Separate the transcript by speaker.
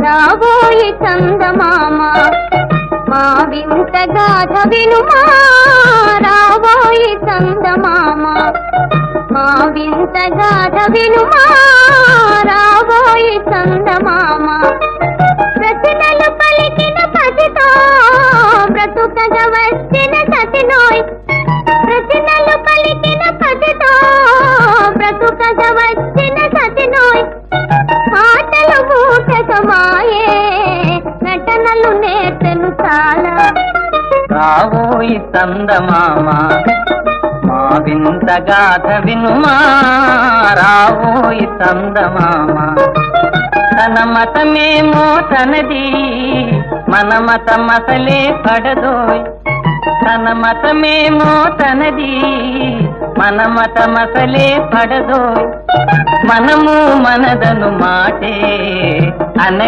Speaker 1: రాబోయి చందమామ మా వింత గాథ వినుమా రాబోయి చందమామ మా వింత గాథ వినుమా రాబోయి చందమామ ప్రతినలు పలికిన పసితో బ్రతుకగా వచ్చిన సతినోయ్ ప్రతినలు పలికిన పసితో బ్రతుకగా వచ్చిన సతినోయ్ ఆటలు మూటకమాయే నటనలు నేర్చెను చాలా
Speaker 2: రావోయి చందమామ మా వింత గాథ వినుమా రావోయి చందమామ తన మతమేమో తనది మన మతమసలే పడదోయ్ తన మతమేమో తనది మన మతమసలే పడదోయ్ మనము మనదను మాటే అన